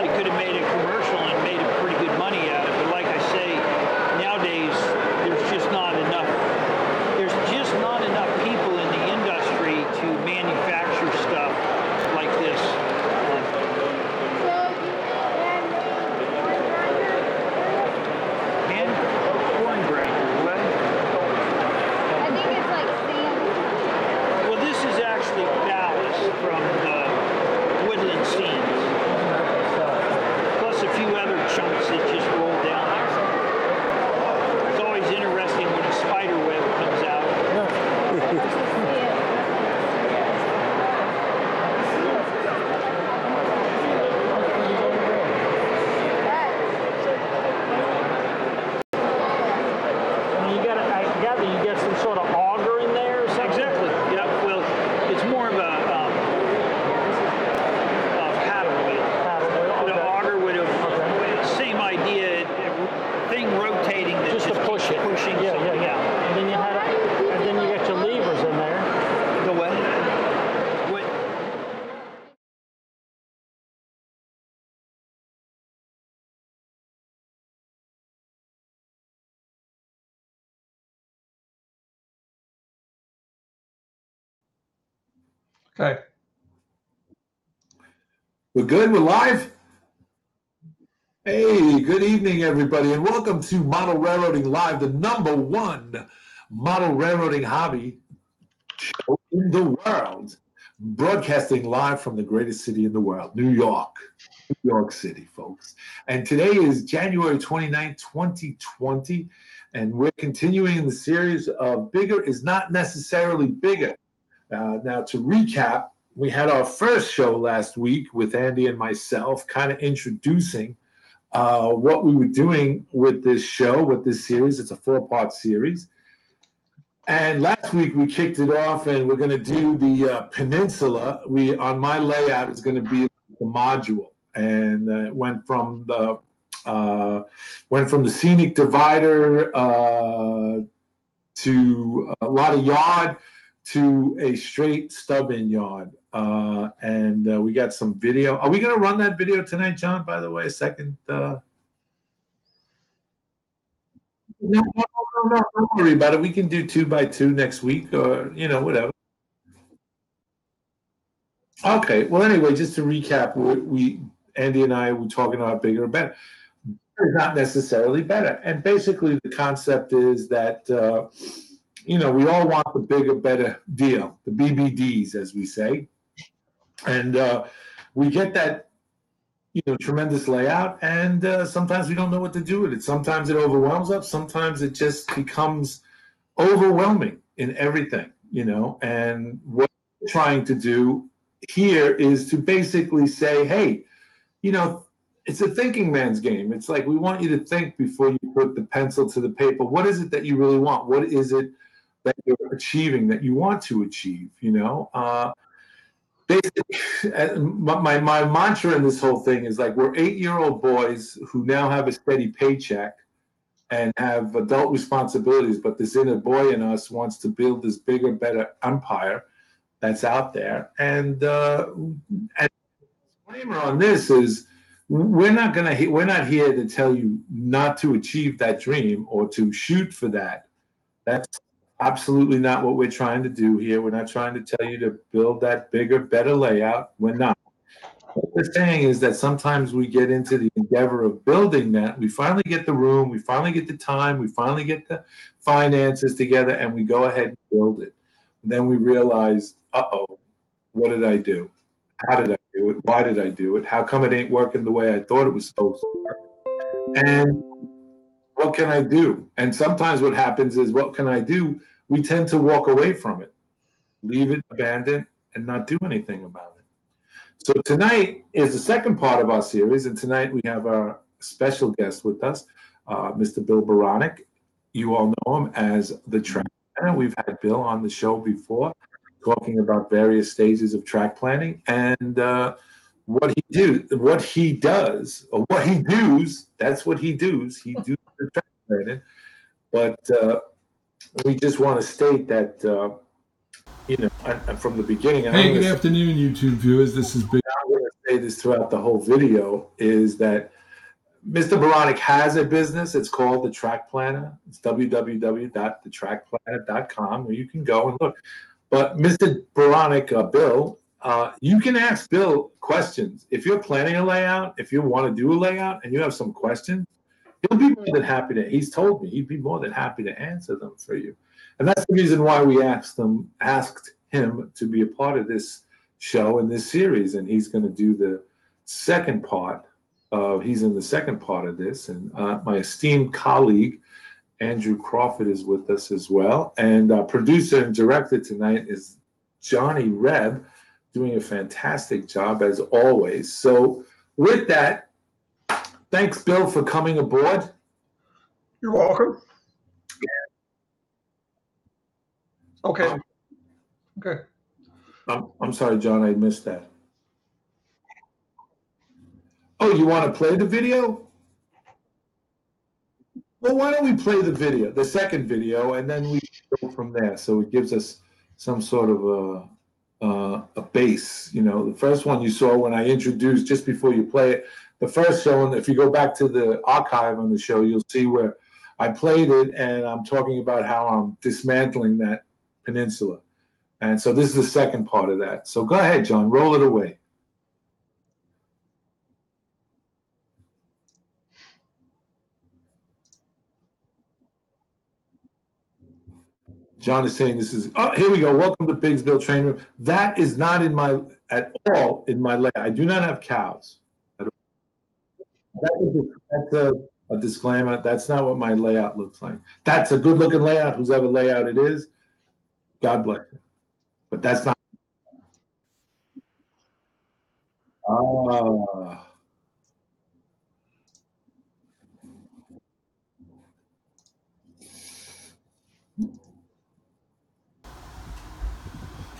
somebody could have made a commercial and made a pretty good money out of it. But like I say, nowadays there's just not enough. There's just not enough people in the industry to manufacture stuff like this. Hand corn grinder. What? I think it's like sand. Well, this is actually ballast from the woodland scenes, plus a few other chunks that just roll down there. It's always interesting when a spider web comes out. I gather you get some sort of auger in there or something? Exactly. Yeah. Well, it's more of a paddle wheel. The auger would have same idea, thing rotating that just pushing something out. And then you had and then you got your levers in there. The what? What? Okay. We're good? We're live? Hey, good evening, everybody, and welcome to Model Railroading Live, the #1 model railroading hobby show in the world, broadcasting live from the greatest city in the world, New York City, folks. And today is January 29th, 2020, and we're continuing the series of Bigger is Not Necessarily Bigger. Now, to recap, we had our first show last week with Andy and myself, kind of introducing what we were doing with this show, with this series. It's a 4-part series. And last week we kicked it off, and we're going to do the peninsula. On my layout, it's going to be the module, and it went from the scenic divider to a lot of yard to a straight stub-in yard. And we got some video. Are we going to run that video tonight, John, by the way? Second. No, don't worry about it. We can do 2x2 next week, or, whatever. Okay. Well, anyway, just to recap, Andy and I were talking about bigger or better. It's not necessarily better. And basically the concept is that, we all want the bigger, better deal, the BBDs, as we say. And we get that, tremendous layout, and sometimes we don't know what to do with it. Sometimes it overwhelms us. Sometimes it just becomes overwhelming in everything, And what we're trying to do here is to basically say, hey, it's a thinking man's game. It's like we want you to think before you put the pencil to the paper. What is it that you really want? What is it that you're achieving, that you want to achieve, Basically, my mantra in this whole thing is like, we're 8-year-old boys who now have a steady paycheck and have adult responsibilities, but this inner boy in us wants to build this bigger, better empire that's out there. And the disclaimer on this is, we're not here to tell you not to achieve that dream or to shoot for that. That's absolutely not what we're trying to do here. We're not trying to tell you to build that bigger, better layout. We're not. What we're saying is that sometimes we get into the endeavor of building that. We finally get the room. We finally get the time. We finally get the finances together, and we go ahead and build it. And then we realize, uh-oh, what did I do? How did I do it? Why did I do it? How come it ain't working the way I thought it was supposed to work? And what can I do? And sometimes what happens is, what can I do? We tend to walk away from it, leave it abandoned, and not do anything about it. So tonight is the second part of our series, and tonight we have our special guest with us, Mr. Bill Baronic. You all know him as the track planner. We've had Bill on the show before, talking about various stages of track planning and what he does, or what he does. That's what he does. He does the track planning. But we just want to state that, from the beginning. Hey, good afternoon, YouTube viewers. This is Big. I'm going to say this throughout the whole video, is that Mr. Baronic has a business. It's called The Track Planner. It's www.thetrackplanner.com, where you can go and look. But Mr. Baronic, Bill, you can ask Bill questions. If you're planning a layout, if you want to do a layout and you have some questions, he'll be more than happy to, he's told me, he'd be more than happy to answer them for you. And that's the reason why we asked him to be a part of this show and this series. And he's going to do the second part. He's in the second part of this. And my esteemed colleague, Andrew Crawford, is with us as well. And producer and director tonight is Johnny Reb, doing a fantastic job as always. So with that, thanks, Bill, for coming aboard. You're welcome. Okay. Okay. I'm sorry, John, I missed that. Oh, you want to play the video? Well, why don't we play the video, the second video, and then we go from there. So it gives us some sort of a base. You know, the first one you saw when I introduced, just before you play it, the first show, and if you go back to the archive on the show, you'll see where I played it, and I'm talking about how I'm dismantling that peninsula. And so this is the second part of that. So go ahead, John, roll it away. John is saying this is, oh, here we go. Welcome to Bigsville Train Room. That is not at all in my layout. I do not have cows. That's a disclaimer. That's not what my layout looks like. That's a good looking layout, whoever layout it is. God bless you. But that's not.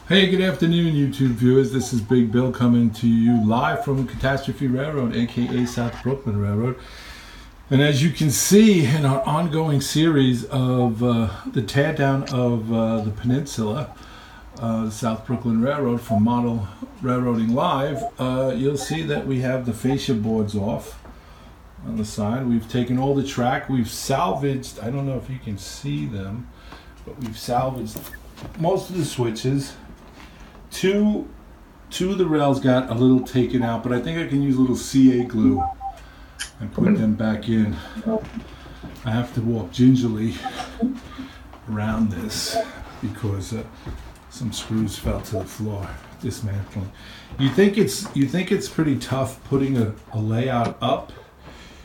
Hey, good afternoon, YouTube viewers. This is Big Bill coming to you live from Catastrophe Railroad, aka South Brooklyn Railroad. And as you can see in our ongoing series of the teardown of the peninsula, the South Brooklyn Railroad from Model Railroading Live, you'll see that we have the fascia boards off on the side. We've taken all the track. We've salvaged, I don't know if you can see them, but we've salvaged most of the switches. Two of the rails got a little taken out, but I think I can use a little CA glue and put them back in. I have to walk gingerly around this because some screws fell to the floor, dismantling. You think it's pretty tough putting a layout up?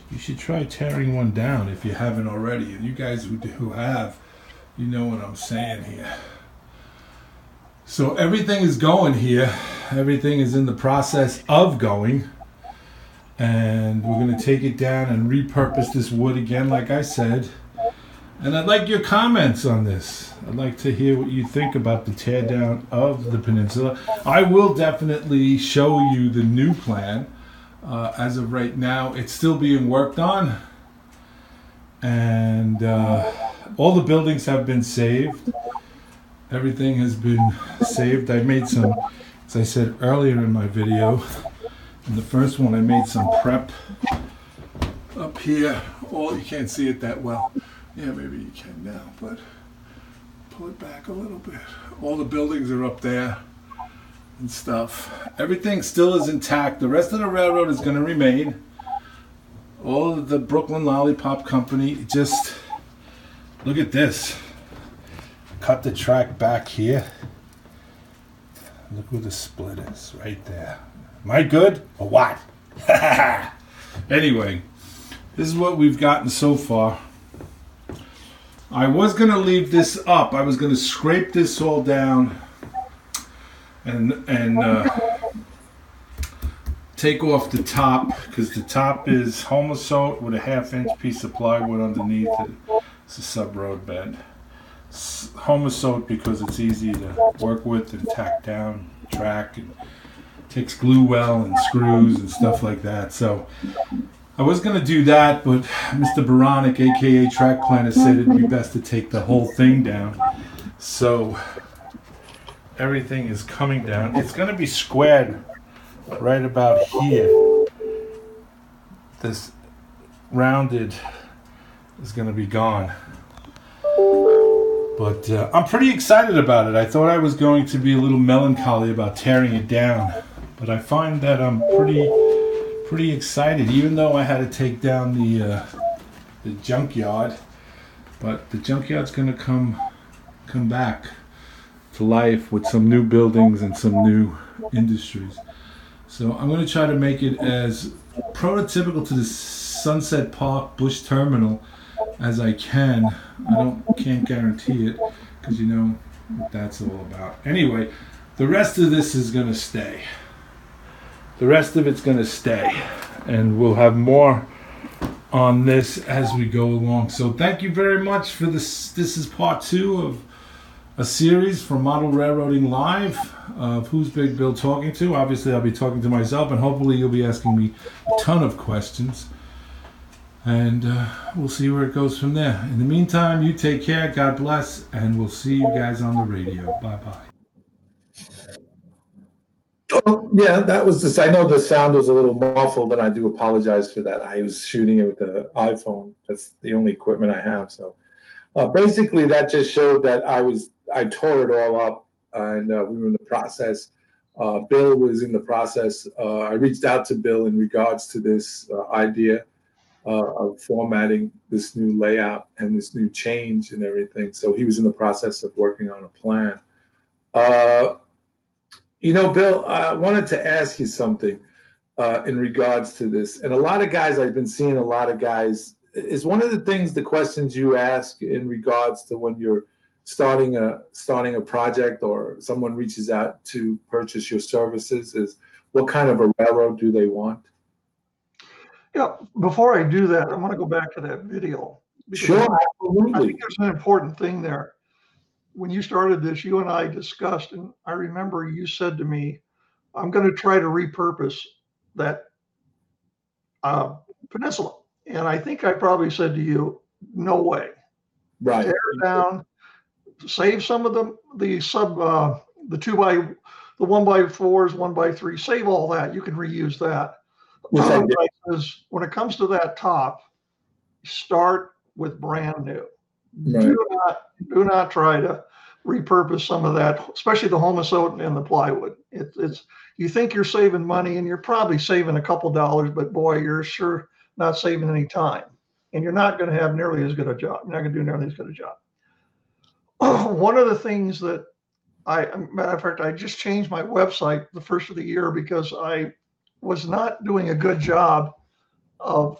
You should try tearing one down if you haven't already. And you guys who have, you know what I'm saying here. So everything is going here. Everything is in the process of going. And we're going to take it down and repurpose this wood again, like I said. And I'd like your comments on this. I'd like to hear what you think about the teardown of the peninsula. I will definitely show you the new plan. As of right now, it's still being worked on. And all the buildings have been saved. Everything has been saved. I made some, as I said earlier in my video, in the first one I made some prep up here. You can't see it that well. Yeah, maybe you can now, but pull it back a little bit. All the buildings are up there and stuff. Everything still is intact. The rest of the railroad is going to remain. All of the Brooklyn Lollipop Company, just look at this. Cut the track back here. Look where the split is, right there. Am I good or what? Anyway, this is what we've gotten so far. I was going to leave this up. I was going to scrape this all down and take off the top, because the top is homosote with a 1/2-inch piece of plywood underneath it. It's a sub-road bed. Homosote because it's easy to work with and tack down track, and takes glue well and screws and stuff like that. So I was going to do that, but Mr. Baronic, aka Track Planner, said it'd be best to take the whole thing down. So everything is coming down. It's going to be squared right about here. This rounded is going to be gone. But I'm pretty excited about it. I thought I was going to be a little melancholy about tearing it down, but I find that I'm pretty excited, even though I had to take down the junkyard. But the junkyard's going to come back to life with some new buildings and some new industries. So I'm going to try to make it as prototypical to the Sunset Park Bush Terminal as I can. Can't guarantee it, because you know what that's all about. Anyway, the rest of this is going to stay. The rest of it's going to stay, and we'll have more on this as we go along. So thank you very much for this. This is part 2 of a series from Model Railroading Live of Who's Big Bill Talking To. Obviously, I'll be talking to myself, and hopefully you'll be asking me a ton of questions. And we'll see where it goes from there. In the meantime, you take care, God bless, and we'll see you guys on the radio. Bye-bye. Oh, yeah, that was this. I know the sound was a little muffled, and I do apologize for that. I was shooting it with the iPhone. That's the only equipment I have. So basically, that just showed that I tore it all up, and we were in the process. Bill was in the process. I reached out to Bill in regards to this idea of formatting this new layout and this new change and everything. So he was in the process of working on a plan. You know, Bill, I wanted to ask you something in regards to this. And a lot of guys, I've been seeing a lot of guys, is one of the things, the questions you ask in regards to when you're starting a project or someone reaches out to purchase your services is, what kind of a railroad do they want? Yeah, before I do that, I want to go back to that video. Sure, I absolutely. think there's an important thing there. When you started this, you and I discussed, and I remember you said to me, I'm going to try to repurpose that peninsula. And I think I probably said to you, no way. Right. Tear it down, save some of the 1x4s, 1x3, save all that. You can reuse that. Because when it comes to that top, start with brand new. Right. Do not try to repurpose some of that, especially the Homosote and the plywood. It's you think you're saving money, and you're probably saving a couple dollars, but boy, you're sure not saving any time, and you're not going to have nearly as good a job. You're not going to do nearly as good a job. One of the things that matter of fact, I just changed my website the first of the year because I was not doing a good job of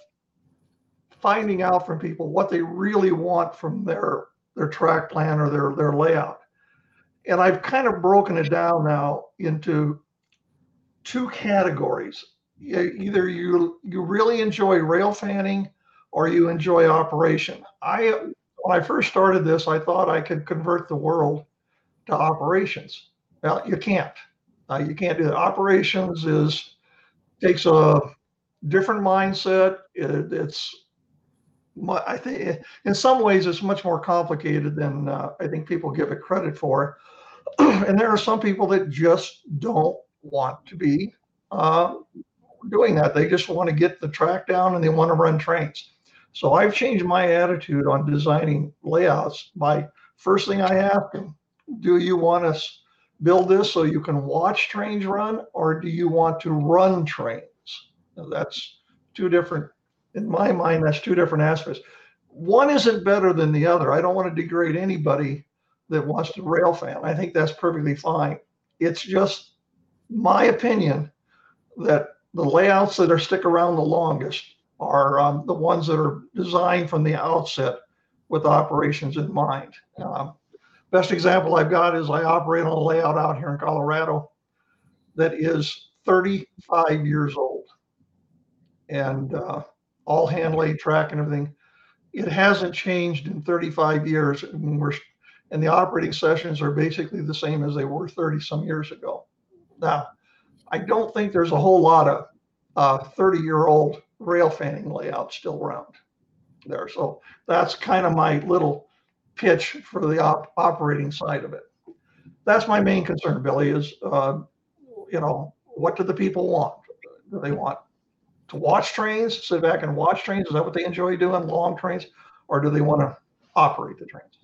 finding out from people what they really want from their track plan or their layout. And I've kind of broken it down now into 2 categories. Either you really enjoy rail fanning or you enjoy operation. When I first started this, I thought I could convert the world to operations. Well, you can't. You can't do that. Operations takes a different mindset. I think in some ways it's much more complicated than I think people give it credit for. And there are some people that just don't want to be doing that. They just want to get the track down and they want to run trains. So I've changed my attitude on designing layouts by first thing I ask them, do you want to build this so you can watch trains run, or do you want to run trains? Now, that's 2 different, in my mind, that's 2 different aspects. One isn't better than the other. I don't want to degrade anybody that wants to rail fan. I think that's perfectly fine. It's just my opinion that the layouts that stick around the longest are the ones that are designed from the outset with operations in mind. Best example I've got is I operate on a layout out here in Colorado that is 35 years old, and all hand laid track and everything. It hasn't changed in 35 years, and the operating sessions are basically the same as they were 30 some years ago. Now, I don't think there's a whole lot of 30-year-old rail fanning layouts still around there. So that's kind of my little pitch for the operating side of it. That's my main concern, Billy, is what do the people want? Do they want to watch trains, sit back and watch trains? Is that what they enjoy doing, long trains? Or do they want to operate the trains?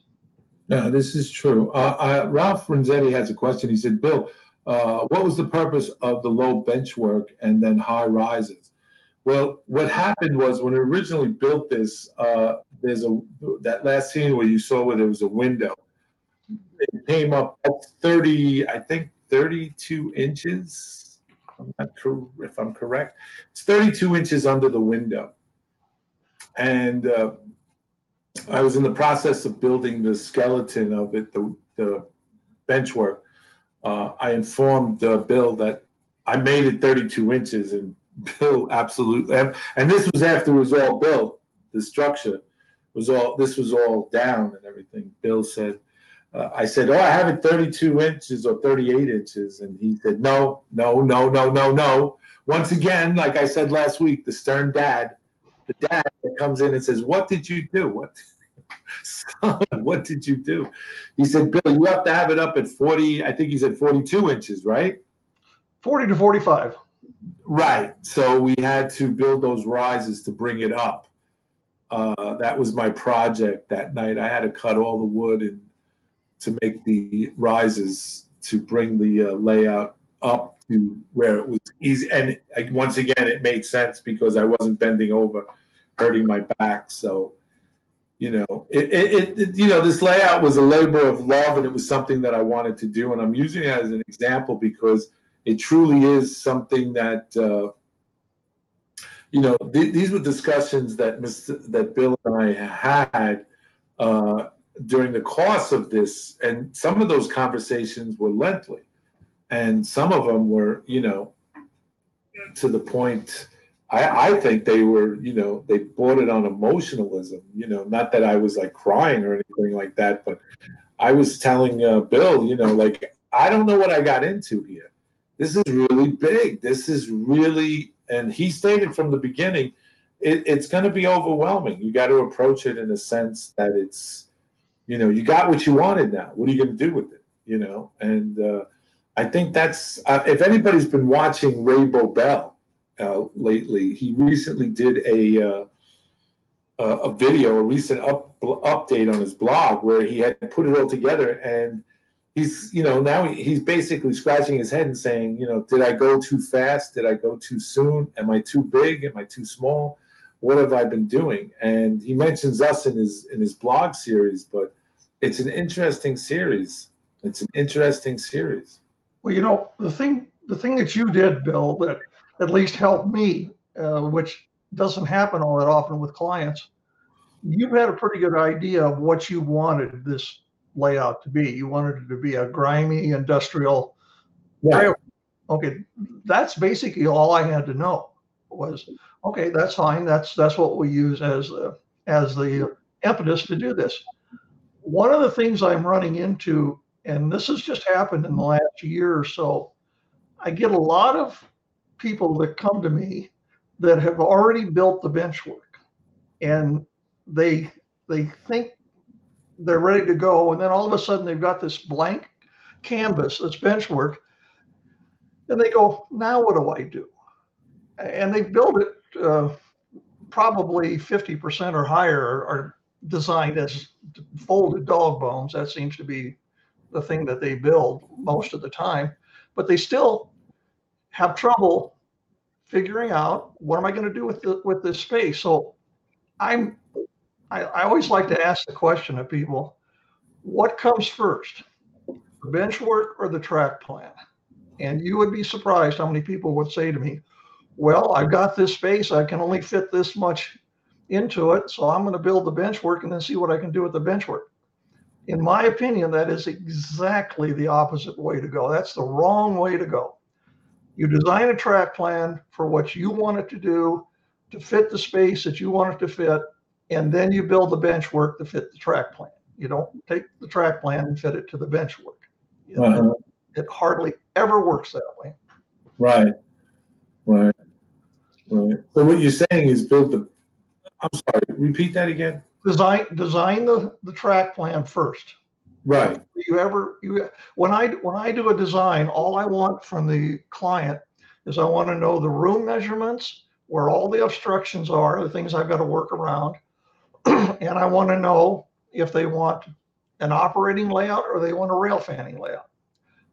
Yeah, this is true. Ralph Renzetti has a question. He said, Bill, what was the purpose of the low bench work and then high rises? Well, what happened was when we originally built this, that last scene where you saw where there was a window. It came up 30, I think 32 inches. I'm not sure if I'm correct. It's 32 inches under the window. And I was in the process of building the skeleton of it, the bench work. I informed Bill that I made it 32 inches, and Bill absolutely, and this was after it was all built. The structure this was all down and everything. Bill said, I said, oh, I have it 32 inches or 38 inches. And he said, no. Once again, like I said last week, the stern dad, the dad that comes in and says, what did you do? Son, what did you do? He said, Bill, you have to have it up at 40, I think he said 42 inches, right? 40 to 45. Right. So we had to build those rises to bring it up. That was my project that night. I had to cut all the wood and to make the rises to bring the layout up to where it was easy. And once again, it made sense because I wasn't bending over, hurting my back. So, this layout was a labor of love, and it was something that I wanted to do. And I'm using it as an example because it truly is something that, these were discussions that Bill and I had during the course of this, and some of those conversations were lengthy, and some of them were, to the point. I think they were, they bought it on emotionalism. Not that I was like crying or anything like that, but I was telling Bill, like, I don't know what I got into here. This is really big. This is really, and he stated from the beginning, it's going to be overwhelming. You got to approach it in a sense that it's, you got what you wanted now. What are you going to do with it? And I think that's, if anybody's been watching Rainbow Bell lately, he recently did a video, a recent update on his blog where he had put it all together, and he's, now he's basically scratching his head and saying, did I go too fast? Did I go too soon? Am I too big? Am I too small? What have I been doing? And he mentions us in his blog series, but it's an interesting series. It's an interesting series. Well, the thing that you did, Bill, that at least helped me, which doesn't happen all that often with clients, you've had a pretty good idea of what you wanted this layout to be. You wanted it to be a grimy industrial railroad. Okay, that's basically all I had to know was, okay, that's fine. That's what we use as the impetus to do this. One of the things I'm running into, and this has just happened in the last year or so, I get a lot of people that come to me that have already built the bench work, and they think they're ready to go, and then all of a sudden they've got this blank canvas that's bench work, and they go, now what do I do? And they build it probably 50% or higher are designed as folded dog bones. That seems to be the thing that they build most of the time, but they still have trouble figuring out, what am I going to do with this space? So I always like to ask the question of people, what comes first, the bench work or the track plan? And you would be surprised how many people would say to me, well, I've got this space, I can only fit this much into it, so I'm going to build the bench work and then see what I can do with the bench work. In my opinion, that is exactly the opposite way to go. That's the wrong way to go. You design a track plan for what you want it to do, to fit the space that you want it to fit, and then you build the bench work to fit the track plan. You don't take the track plan and fit it to the bench work. It hardly ever works that way. Right. So what you're saying is I'm sorry, repeat that again. Design the track plan first. Right. When I do a design, all I want from the client is I want to know the room measurements, where all the obstructions are, the things I've got to work around. And I want to know if they want an operating layout or they want a rail fanning layout.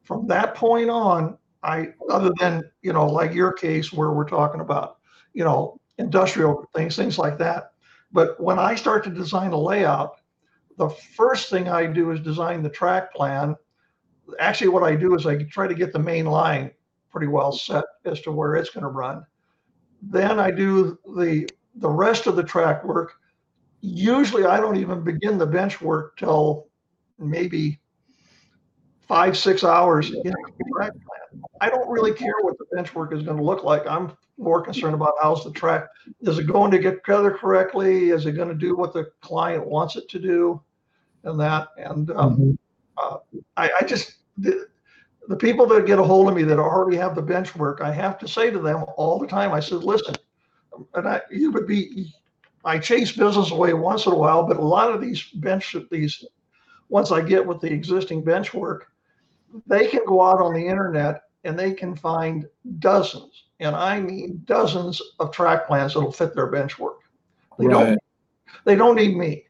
From that point on, other than, like your case where we're talking about, industrial things like that. But when I start to design a layout, the first thing I do is design the track plan. Actually, what I do is I try to get the main line pretty well set as to where it's going to run. Then I do the rest of the track work. Usually I don't even begin the bench work till maybe 5-6 hours into the track plan. I don't really care what the bench work is going to look like. I'm more concerned about how's the track. Is it going to get together correctly? Is it going to do what the client wants it to do? And that. And I just, the people that get a hold of me that already have the bench work, I have to say to them all the time, I said, listen, and I chase business away once in a while, but a lot of these once I get with the existing bench work, they can go out on the internet and they can find dozens, and I mean dozens of track plans that'll fit their bench work. They don't need me.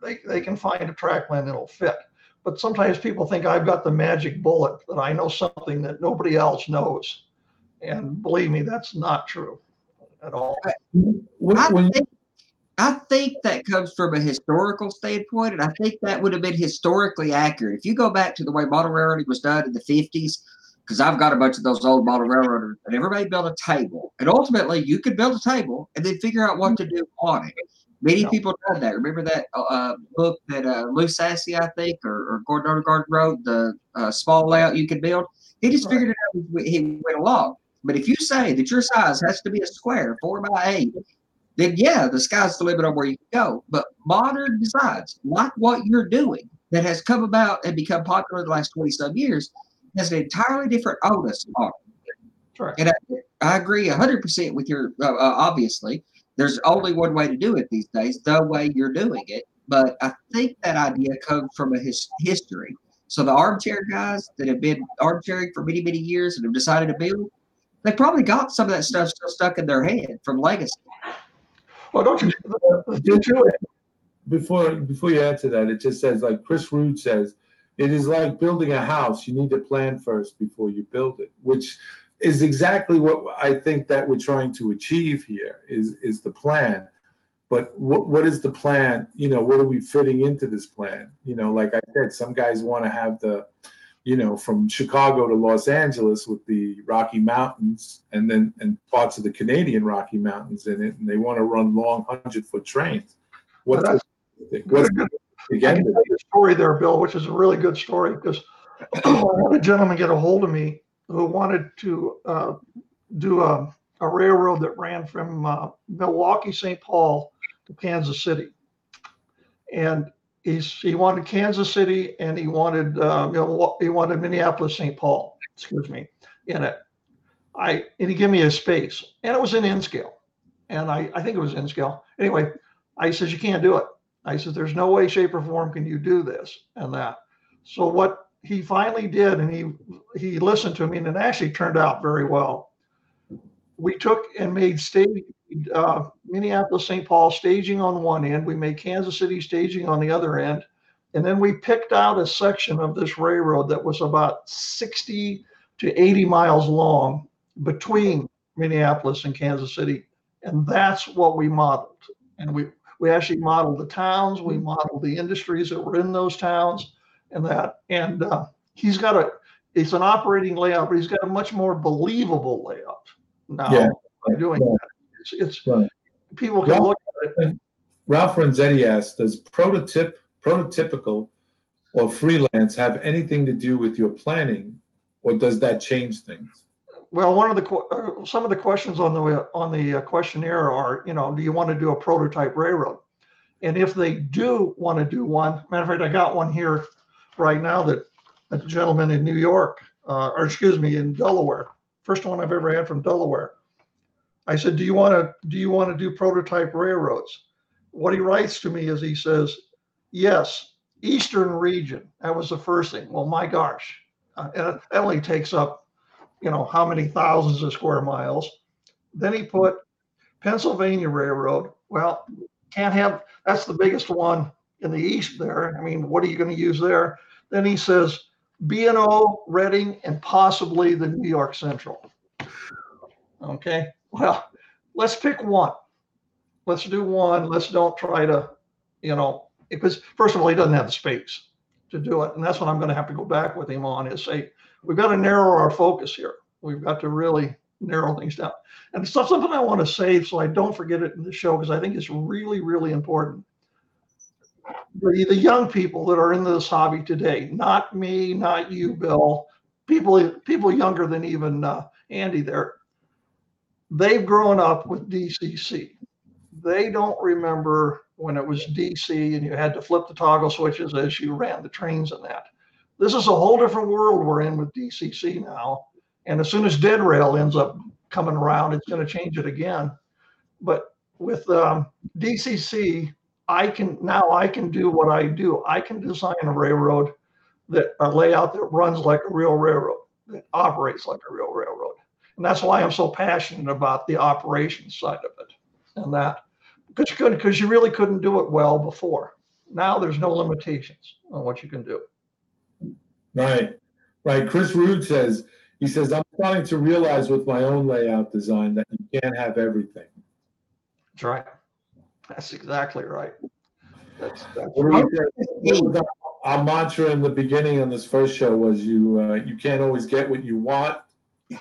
They can find a track plan that'll fit. But sometimes people think I've got the magic bullet, that I know something that nobody else knows. And believe me, that's not true at all. I think that comes from a historical standpoint, and I think that would have been historically accurate. If you go back to the way model railroading was done in the 50s, because I've got a bunch of those old model railroaders, and everybody built a table. And ultimately, you could build a table and then figure out what to do on it. Many people did that. Remember that book that Lou Sassy, I think, or Gordon Odegaard wrote, the small layout you could build? He just figured it out as he went along. But if you say that your size has to be a square, 4x8, then yeah, the sky's the limit on where you can go. But modern designs, like what you're doing, that has come about and become popular in the last 20-some years, has an entirely different onus on it. Right. And I agree 100% with your, obviously, there's only one way to do it these days, the way you're doing it. But I think that idea comes from a history. So the armchair guys that have been armchairing for many, many years and have decided to build, they probably got some of that stuff still stuck in their head from legacy. Well, don't you? Before you answer that, it just says, like Chris Rood says, it is like building a house. You need to plan first before you build it, which is exactly what I think that we're trying to achieve here is the plan. But what is the plan? What are we fitting into this plan? Like I said, some guys want to have from Chicago to Los Angeles with the Rocky Mountains and parts of the Canadian Rocky Mountains in it, and they want to run long 100-foot trains. What's the story there, Bill, which is a really good story, because I had a gentleman get a hold of me who wanted to do a railroad that ran from Milwaukee, St. Paul to Kansas City. And he wanted Kansas City and he wanted Minneapolis, St. Paul, in it. And he gave me a space, and it was in N-scale. And I think it was N-scale. Anyway, I says, you can't do it. I said, there's no way, shape, or form can you do this and that. So what he finally did, and he listened to me, and it actually turned out very well. We took and made Minneapolis, St. Paul staging on one end. We made Kansas City staging on the other end. And then we picked out a section of this railroad that was about 60 to 80 miles long between Minneapolis and Kansas City. And that's what we modeled. And we actually modeled the towns. We modeled the industries that were in those towns and that. And it's an operating layout, but he's got a much more believable layout now by doing that. It's people can look at it. Ralph Renzetti asked, does prototypical or freelance have anything to do with your planning, or does that change things? Well, some of the questions on the questionnaire are, do you want to do a prototype railroad? And if they do want to do one, matter of fact, I got one here right now that a gentleman in New York, in Delaware, first one I've ever had from Delaware. I said, do you want to do prototype railroads? What he writes to me is he says, yes, Eastern region. That was the first thing. Well, my gosh, and it only takes up, how many thousands of square miles. Then he put Pennsylvania Railroad. Well, can't have, that's the biggest one in the east there. I mean, what are you going to use there? Then he says B&O, Reading, and possibly the New York Central. Okay, well, let's pick one. Let's do one. Let's don't try to, because first of all, he doesn't have the space to do it. And that's what I'm going to have to go back with him on, is say, we've got to narrow our focus here. We've got to really narrow things down. And it's not something I want to save so I don't forget it in the show, because I think it's really, really important. The young people that are in this hobby today, not me, not you, Bill, people younger than even Andy there, they've grown up with DCC. They don't remember when it was DC and you had to flip the toggle switches as you ran the trains and that. This is a whole different world we're in with DCC now. And as soon as dead rail ends up coming around, it's going to change it again. But with DCC, I can do what I do. I can design a railroad, a layout that runs like a real railroad, that operates like a real railroad. And that's why I'm so passionate about the operations side of it. And that, because you really couldn't do it well before. Now there's no limitations on what you can do. Right. Chris Rude says, I'm starting to realize with my own layout design that you can't have everything. That's right. That's exactly right. That's our mantra in the beginning on this first show was you can't always get what you want,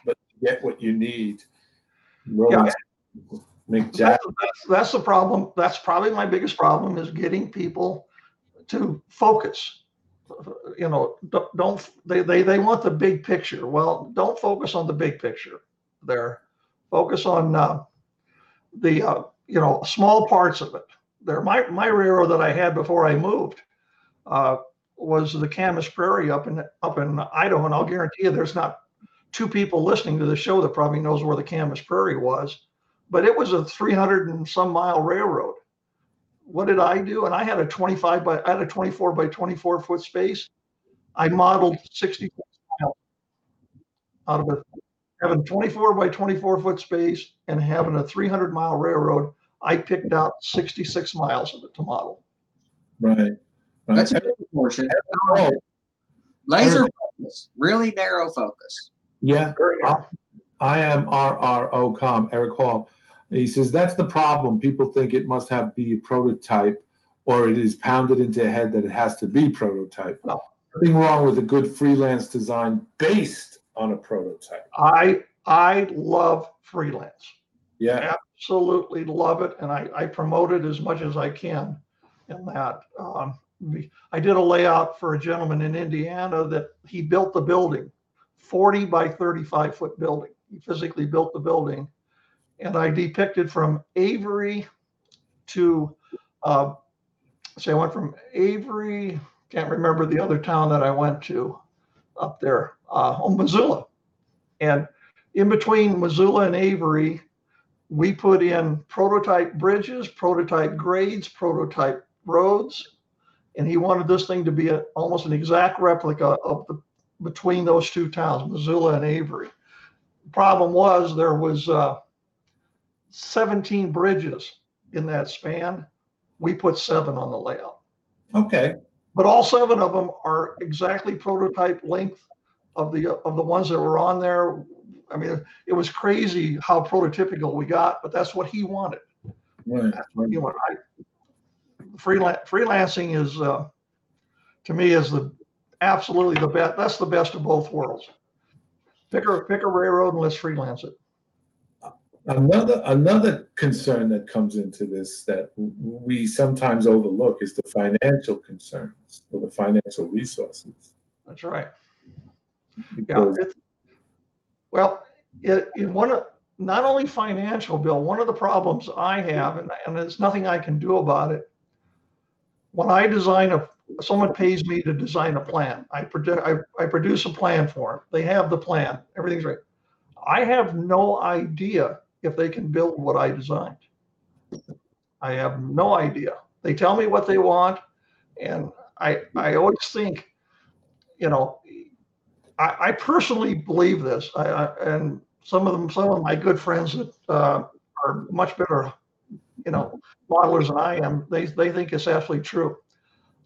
but you get what you need. That's the problem. That's probably my biggest problem, is getting people to focus. They want the big picture. Well, don't focus on the big picture there. Focus on the small parts of it there. My railroad that I had before I moved was the Camas Prairie up in Idaho, and I'll guarantee you there's not two people listening to the show that probably knows where the Camas Prairie was, but it was a 300 and some mile railroad. What did I do? And I had a 24 by 24 foot space. I modeled 60 miles out of it. Having 24 by 24 foot space and having a 300-mile railroad, I picked out 66 miles of it to model. Right. That's a good portion. Laser focus, really narrow focus. Yeah. I am RRO.com, Eric Hall. He says, that's the problem. People think it must be a prototype, or it is pounded into their head that it has to be prototype. No. Nothing wrong with a good freelance design based on a prototype. I love freelance. Yeah. Absolutely love it. And I promote it as much as I can in that. I did a layout for a gentleman in Indiana that he built the building, 40 by 35 foot building. He physically built the building. And I depicted from Avery to, I went from Avery, can't remember the other town that I went to up there, Missoula. And in between Missoula and Avery, we put in prototype bridges, prototype grades, prototype roads. And he wanted this thing to be almost an exact replica of between those two towns, Missoula and Avery. The problem was there was 17 bridges in that span. We put 7 on the layout. Okay. But all 7 of them are exactly prototype length of the ones that were on there. I mean, it was crazy how prototypical we got, but that's what he wanted. Right. That's what he wanted. Freelancing is, to me, is absolutely the best. That's the best of both worlds. Pick a railroad and let's freelance it. Another concern that comes into this that we sometimes overlook is the financial concerns or the financial resources. That's right. Because Not only financial, Bill, one of the problems I have, and there's nothing I can do about it. When I someone pays me to design a plan. I produce a plan for them. They have the plan. Everything's right. I have no idea if they can build what I designed. I have no idea. They tell me what they want, and I always think, I personally believe this. And some of my good friends that are much better, modelers than I am, they think it's absolutely true.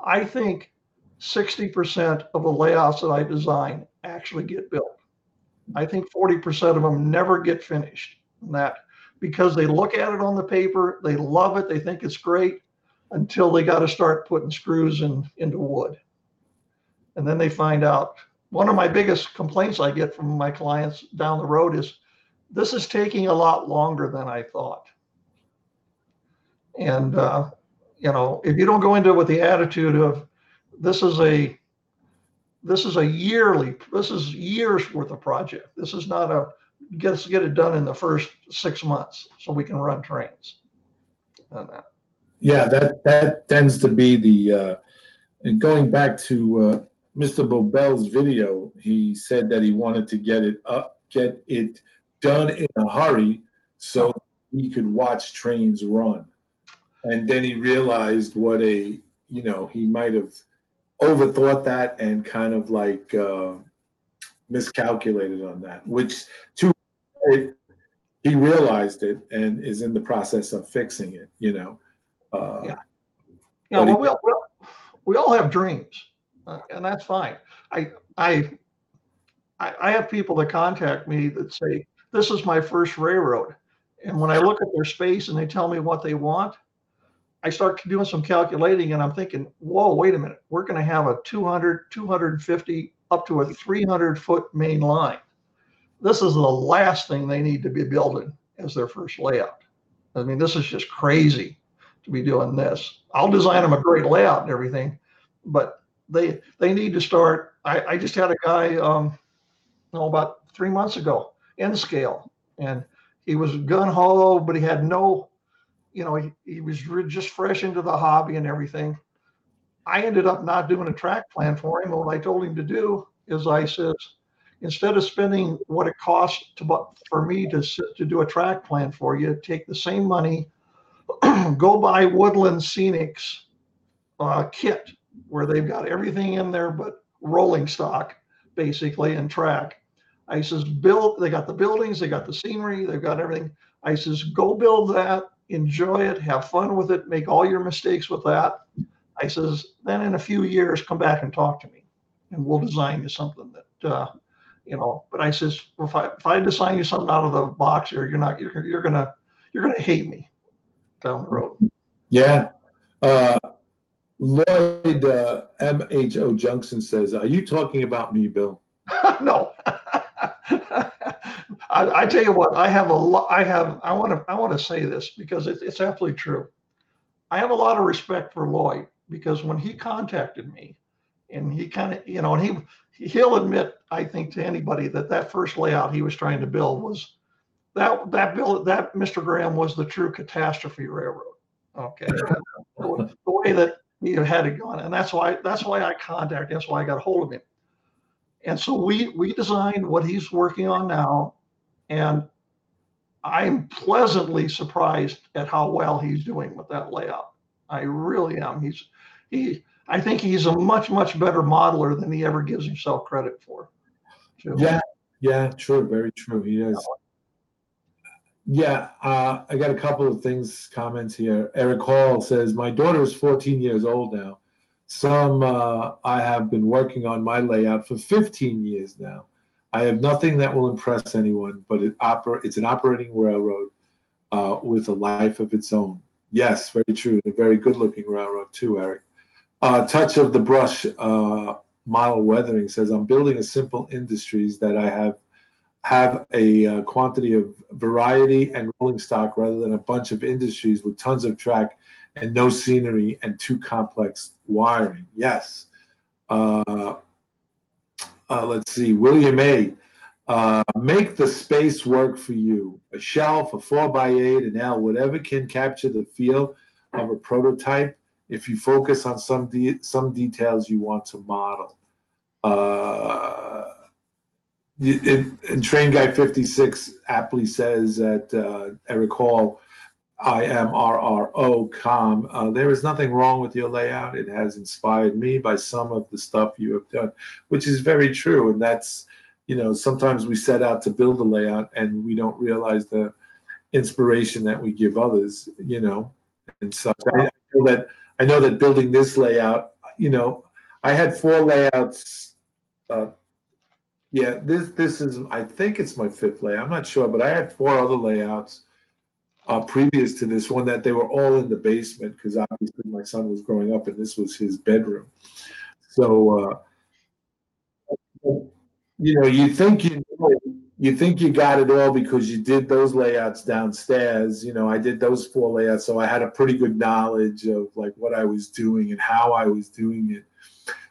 I think 60% of the layouts that I design actually get built. I think 40% of them never get finished. And that because they look at it on the paper, they love it, they think it's great until they got to start putting screws into wood. And then they find out. One of my biggest complaints I get from my clients down the road is this is taking a lot longer than I thought. And, if you don't go into it with the attitude of this is years worth of project. This is not let's get it done in the first 6 months so we can run trains. Yeah, that tends to be the, and going back to Mr. Bobel's video, he said that he wanted to get it done in a hurry so he could watch trains run. And then he realized he might have overthought that and kind of like miscalculated on that, which he realized it and is in the process of fixing it, Well, we all have dreams, and that's fine. I have people that contact me that say, this is my first railroad. And when I look at their space and they tell me what they want, I start doing some calculating and I'm thinking, whoa, wait a minute. We're going to have a 200, 250, up to a 300-foot main line. This is the last thing they need to be building as their first layout. I mean, this is just crazy to be doing this. I'll design them a great layout and everything, but they need to start. I just had a guy about 3 months ago, N scale, and he was gung-ho, but he had no, he was just fresh into the hobby and everything. I ended up not doing a track plan for him. And what I told him to do is I said, instead of spending what it costs for me to do a track plan for you, take the same money, go buy Woodland Scenics kit where they've got everything in there but rolling stock, basically, and track. I says, they got the buildings, they got the scenery, they've got everything. I says, go build that, enjoy it, have fun with it, make all your mistakes with that. I says, then in a few years, come back and talk to me and we'll design you something that, but I says, if I design you something out of the box here, you're gonna hate me down the road. Yeah. Lloyd MHO Junction says, are you talking about me, Bill? No. I tell you what, I want to say this because it's absolutely true. I have a lot of respect for Lloyd because when he contacted me and he kind of, and he'll admit, I think, to anybody that first layout he was trying to build was that Mr. Graham was the true catastrophe railroad. Okay. The way that he had it gone. And that's why I contacted him. That's why I got a hold of him. And so we designed what he's working on now. And I'm pleasantly surprised at how well he's doing with that layout. I really am. I think he's a much, much better modeler than he ever gives himself credit for. So, yeah, true. Very true. He is. Yeah, I got a couple of comments here. Eric Hall says, my daughter is 14 years old now. I have been working on my layout for 15 years now. I have nothing that will impress anyone, but it's an operating railroad with a life of its own. Yes, very true. A very good-looking railroad too, Eric. Touch of the Brush Model Weathering says, I'm building a simple industries that I have a quantity of variety and rolling stock rather than a bunch of industries with tons of track and no scenery and too complex wiring. Yes. Let's see. William A. Make the space work for you. A shelf, a 4x8, an L, whatever can capture the feel of a prototype if you focus on some details you want to model. And Train Guy 56 aptly says at Eric Hall, IMRRO.com. There is nothing wrong with your layout. It has inspired me by some of the stuff you have done, which is very true. And that's, sometimes we set out to build a layout and we don't realize the inspiration that we give others, and such. I know that building this layout, I had 4 layouts. Yeah, this is, I think it's my 5th layout. I'm not sure, but I had 4 other layouts previous to this one that they were all in the basement because obviously my son was growing up and this was his bedroom. So, you think you got it all because you did those layouts downstairs. I did those 4 layouts, so I had a pretty good knowledge of like what I was doing and how I was doing it.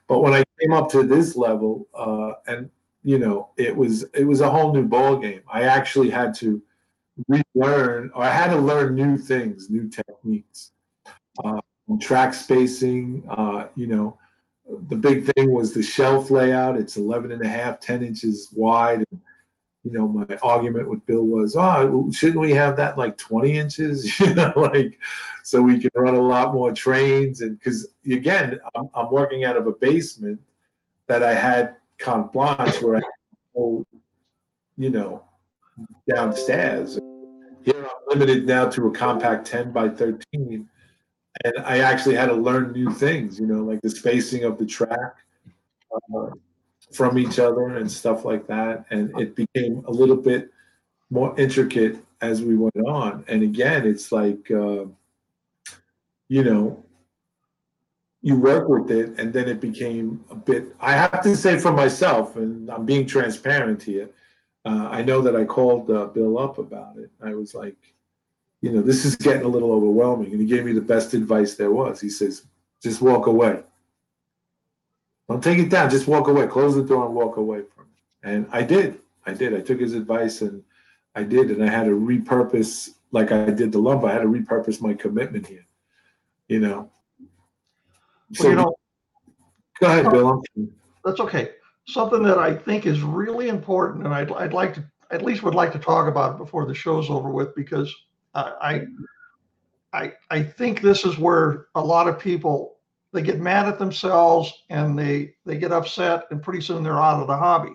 But when I came up to this level, and it was a whole new ball game. I actually had to relearn, or I had to learn new things, new techniques, track spacing. The big thing was the shelf layout. It's 11 and a half, 10 inches wide. And, my argument with Bill was, shouldn't we have that like 20 inches, so we can run a lot more trains. And because again, I'm working out of a basement that I had carte blanche where I go, downstairs. Here I'm limited now to a compact 10 by 13. And I actually had to learn new things, like the spacing of the track from each other and stuff like that. And it became a little bit more intricate as we went on. And again, it's like, you work with it, and then it became a bit, I have to say for myself, and I'm being transparent here, I know that I called Bill up about it. I was like, this is getting a little overwhelming. And he gave me the best advice there was. He says, just walk away. Don't take it down. Just walk away. Close the door and walk away from it. And I did. I took his advice and I did. And I had to repurpose, like I did the lumber, I had to repurpose my commitment here, So, go ahead, Bill. That's okay. Something that I think is really important, and I'd like to, at least would like to talk about before the show's over with, because I think this is where a lot of people, they get mad at themselves and they get upset, and pretty soon they're out of the hobby.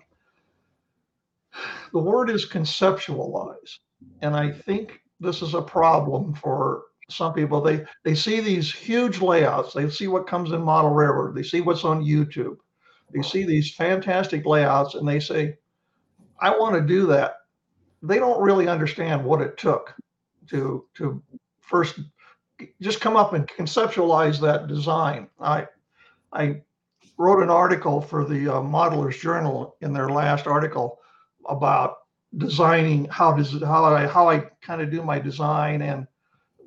The word is conceptualize. And I think this is a problem for some people. They see these huge layouts. They see what comes in Model Railroad. They see what's on YouTube. They see these fantastic layouts and they say, I want to do that. They don't really understand what it took to first just come up and conceptualize that design. I wrote an article for the Modelers Journal in their last article about designing how I kind of do my design and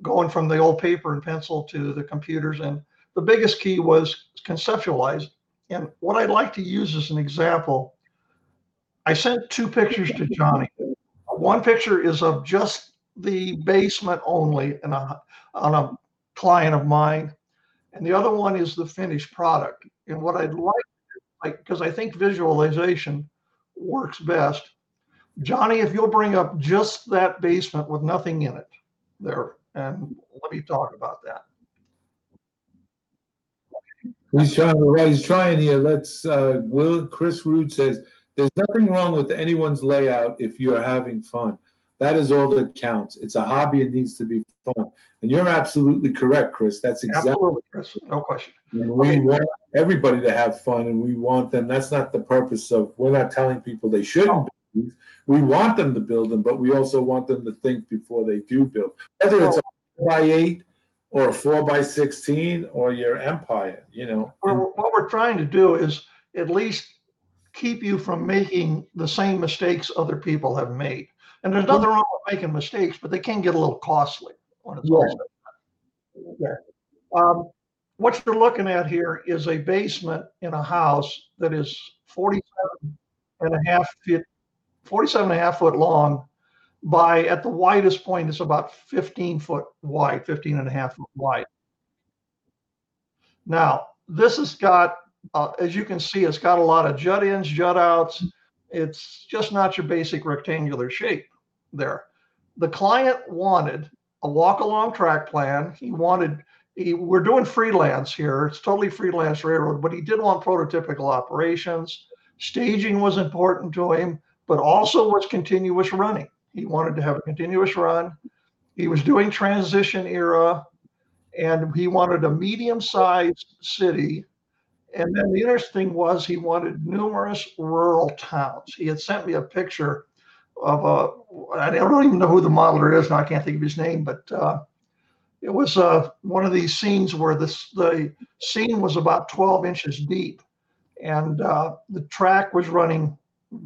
going from the old paper and pencil to the computers. And the biggest key was conceptualize. And what I'd like to use as an example, I sent 2 pictures to Johnny. One picture is of just the basement only and on a client of mine. And the other one is the finished product. And what I'd like, because I think visualization works best. Johnny, if you'll bring up just that basement with nothing in it there, and let me talk about that. He's trying here. Let's, Chris Root says, there's nothing wrong with anyone's layout if you're having fun. That is all that counts. It's a hobby. It needs to be fun. And you're absolutely correct, Chris. That's exactly. Absolutely, Chris. No question. And we want everybody to have fun, and we want them. That's not the purpose of, we're not telling people they shouldn't build. We want them to build them, but we also want them to think before they do build. Whether it's a 4x8 or a 4x16 or your empire, What we're trying to do is at least keep you from making the same mistakes other people have made. And there's nothing wrong with making mistakes, but they can get a little costly when it's all said. Yeah. What you're looking at here is a basement in a house that is 47 and a half foot long by, at the widest point, it's about 15 foot wide, 15 and a half foot wide. Now, this has got, as you can see, it's got a lot of jut ins, jut outs. It's just not your basic rectangular shape there. The client wanted a walk-along track plan. We're doing freelance here. It's totally freelance railroad, but he did want prototypical operations. Staging was important to him, but also was continuous running. He wanted to have a continuous run. He was doing transition era, and he wanted a medium-sized city. And then the interesting was he wanted numerous rural towns. He had sent me a picture of I don't even know who the modeler is, and I can't think of his name, but it was one of these scenes where the scene was about 12 inches deep, and the track was running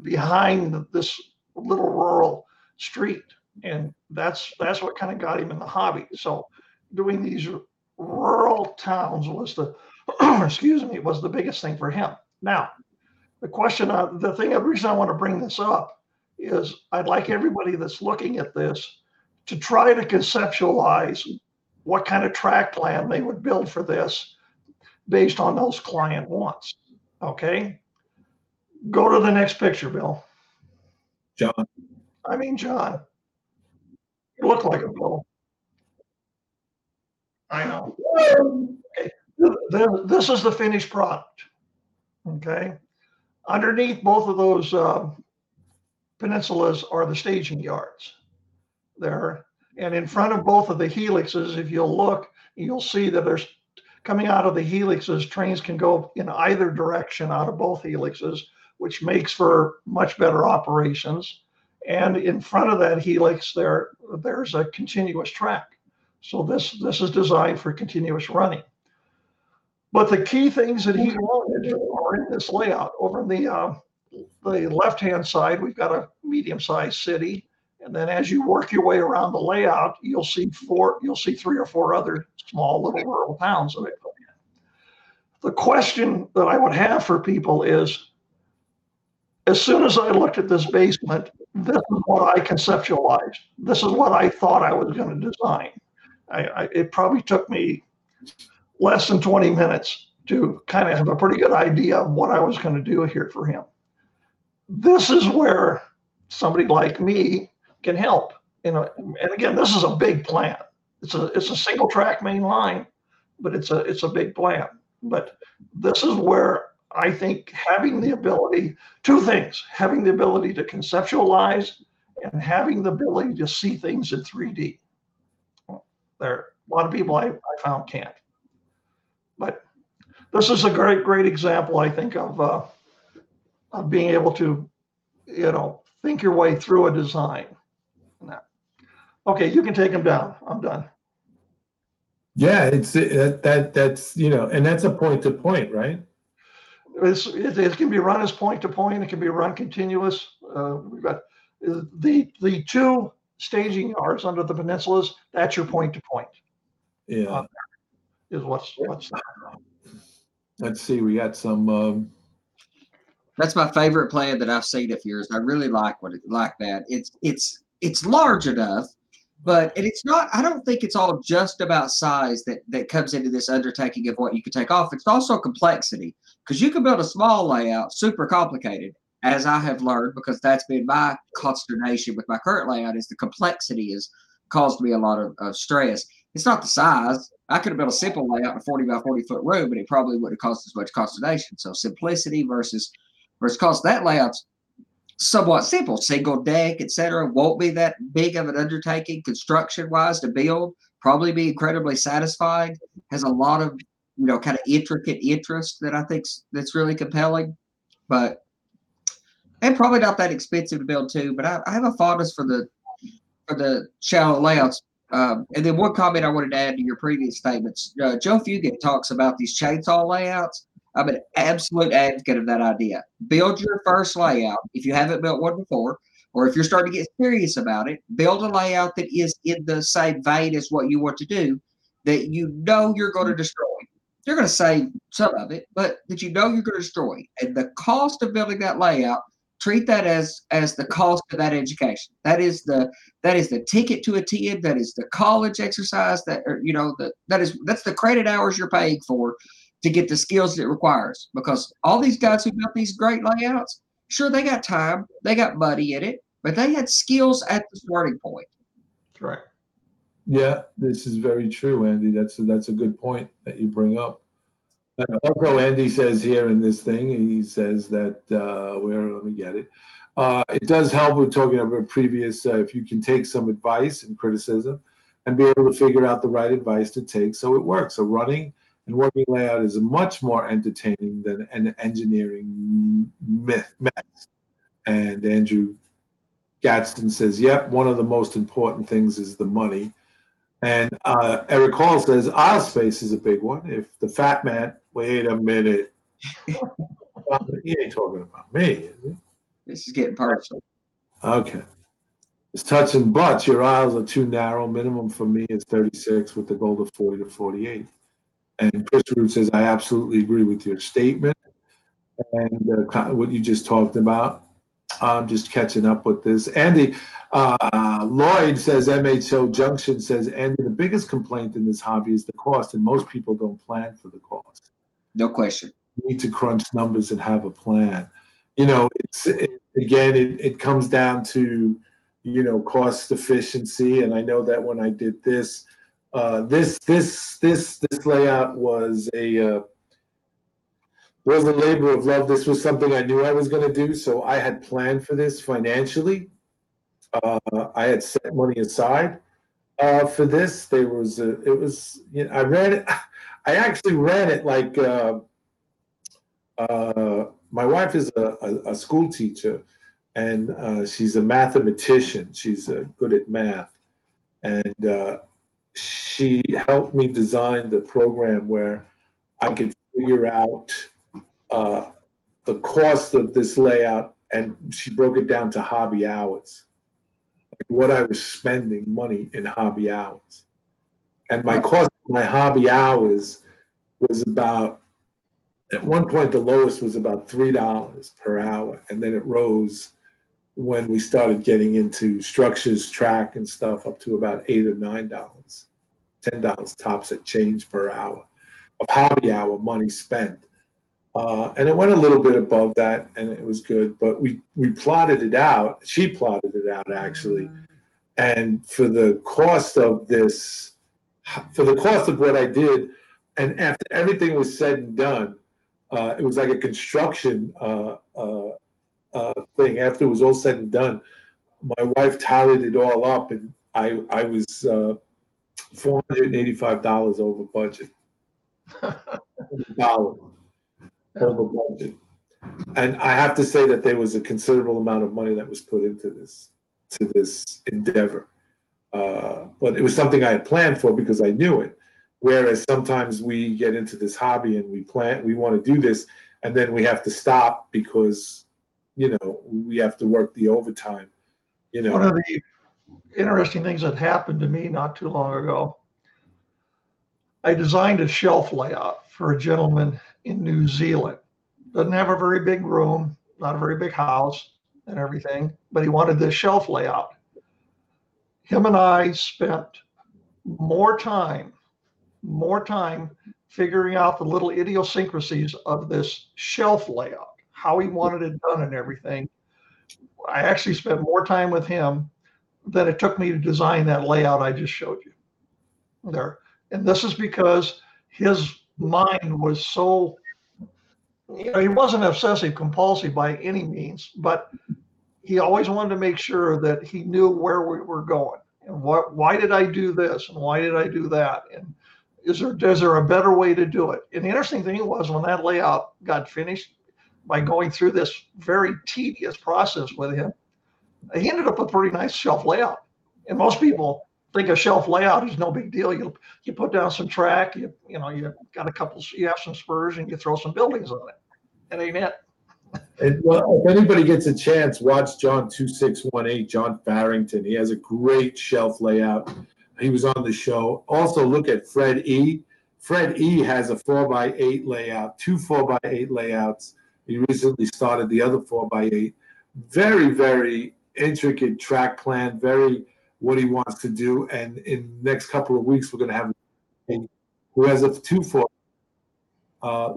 behind this little rural street, and that's what kind of got him in the hobby. So doing these rural towns was the excuse me, was the biggest thing for him. Now, the reason I want to bring this up is I'd like everybody that's looking at this to try to conceptualize what kind of track plan they would build for this based on those client wants. Okay. Go to the next picture, Bill. John. John. You look like a Bill. I know. Okay. This is the finished product. Okay. Underneath both of those peninsulas are the staging yards there. And in front of both of the helixes, if you'll look, you'll see that there's coming out of the helixes, trains can go in either direction out of both helixes, which makes for much better operations. And in front of that helix, there's a continuous track. So this is designed for continuous running. But the key things that he wanted are in this layout. Over on the left-hand side, we've got a medium-sized city. And then as you work your way around the layout, you'll see 3 or 4 other small little rural towns that I put in. The question that I would have for people is, as soon as I looked at this basement, this is what I conceptualized. This is what I thought I was going to design. It probably took me less than 20 minutes to kind of have a pretty good idea of what I was going to do here for him. This is where somebody like me can help. And again, this is a big plan. It's a single track main line, but it's a big plan. But this is where I think having the ability, 2 things, having the ability to conceptualize and having the ability to see things in 3D. There are a lot of people I found can't. But this is a great example, I think, of being able to, think your way through a design. Okay, you can take them down. I'm done. Yeah, it's that's and that's a point to point, right? It can be run as point to point. It can be run continuous. We've got the 2 staging yards under the peninsulas. That's your point to point. Yeah, is what's. Let's see. We got some. That's my favorite plan that I've seen of yours. I really like that. It's large enough, but it's not. I don't think it's all just about size that comes into this undertaking of what you can take off. It's also complexity, because you can build a small layout, super complicated, as I have learned, because that's been my consternation with my current layout. Is the complexity has caused me a lot of stress. It's not the size. I could have built a simple layout in a 40 by 40 foot room, but it probably wouldn't have caused as much consternation. So simplicity versus cost. That layout's somewhat simple, single deck, etc. Won't be that big of an undertaking construction wise to build. Probably be incredibly satisfying. Has a lot of kind of intricate interest that I think that's really compelling, but and probably not that expensive to build too. But I have a fondness for the shallow layouts. And then one comment I wanted to add to your previous statements. Joe Fugit talks about these chainsaw layouts. I'm an absolute advocate of that idea. Build your first layout if you haven't built one before, or if you're starting to get serious about it, build a layout that is in the same vein as what you want to do, that you're going to destroy. You're going to save some of it, but that you're going to destroy. And the cost of building that layout, treat that as the cost of that education. That is the ticket to attend. That is the college exercise. That's the credit hours you're paying for to get the skills that it requires. Because all these guys who built these great layouts, sure, they got time, they got money in it, but they had skills at the starting point. Correct. Yeah, this is very true, Andy. That's a good point that you bring up. And also, Andy says here in this thing, he says that let me get it. It does help. We're talking about previous. If you can take some advice and criticism, and be able to figure out the right advice to take, so it works. So running and working layout is much more entertaining than an engineering mess. And Andrew Gadsden says, "Yep, one of the most important things is the money." And Eric Hall says, aisle space is a big one. If the fat man, wait a minute. He ain't talking about me, is he? This is getting personal. Okay. It's touching butts. Your aisles are too narrow. Minimum for me is 36 with the goal of 40 to 48. And Chris Root says, I absolutely agree with your statement and what you just talked about. I'm just catching up with this. Andy, Lloyd says, MHO Junction says, Andy, the biggest complaint in this hobby is the cost, and most people don't plan for the cost. No question. You need to crunch numbers and have a plan. You know, it comes down to, you know, cost efficiency. And I know that when I did this, this layout was a labor of love. This was something I knew I was going to do, so I had planned for this financially. I had set money aside for this. It was, you know, I ran it. I actually ran it like my wife is a school teacher, and she's a mathematician. She's good at math, and she helped me design the program where I could figure out the cost of this layout, and she broke it down to hobby hours, like what I was spending money in hobby hours. And my cost of my hobby hours was about, at one point, the lowest was about $3 per hour. And then it rose when we started getting into structures, track, and stuff up to about $8 or $9, $10 tops at change per hour of hobby hour money spent. And it went a little bit above that, and it was good. But we plotted it out. She plotted it out, actually. And for the cost of this, for the cost of what I did, and after everything was said and done, it was like a construction thing. After it was all said and done, my wife tallied it all up, and I was $485 over budget. Over budget. And I have to say that there was a considerable amount of money that was put into this endeavor. But it was something I had planned for because I knew it. Whereas sometimes we get into this hobby and we want to do this, and then we have to stop because, you know, we have to work the overtime. You know, One of the interesting things that happened to me not too long ago, I designed a shelf layout for a gentleman in New Zealand. Doesn't have a very big room, not a very big house and everything, but he wanted this shelf layout. Him and I spent more time figuring out the little idiosyncrasies of this shelf layout, how he wanted it done and everything. I actually spent more time with him than it took me to design that layout I just showed you there. And this is because his mind was so, you know, he wasn't obsessive compulsive by any means, but he always wanted to make sure that he knew where we were going and why did I do this and why did I do that, and is there a better way to do it. And the interesting thing was, when that layout got finished, by going through this very tedious process with him, he ended up with a pretty nice shelf layout. And most people think a shelf layout is no big deal. You put down some track, you have some spurs, and you throw some buildings on it. It ain't it. And well, if anybody gets a chance, watch John 2618, John Farrington. He has a great shelf layout. He was on the show. Also, look at Fred E. Fred E. has a 4x8 layout, two 4x8 layouts. He recently started the other 4x8. Very, very intricate track plan, very what he wants to do. And in the next couple of weeks, we're going to have who has two 4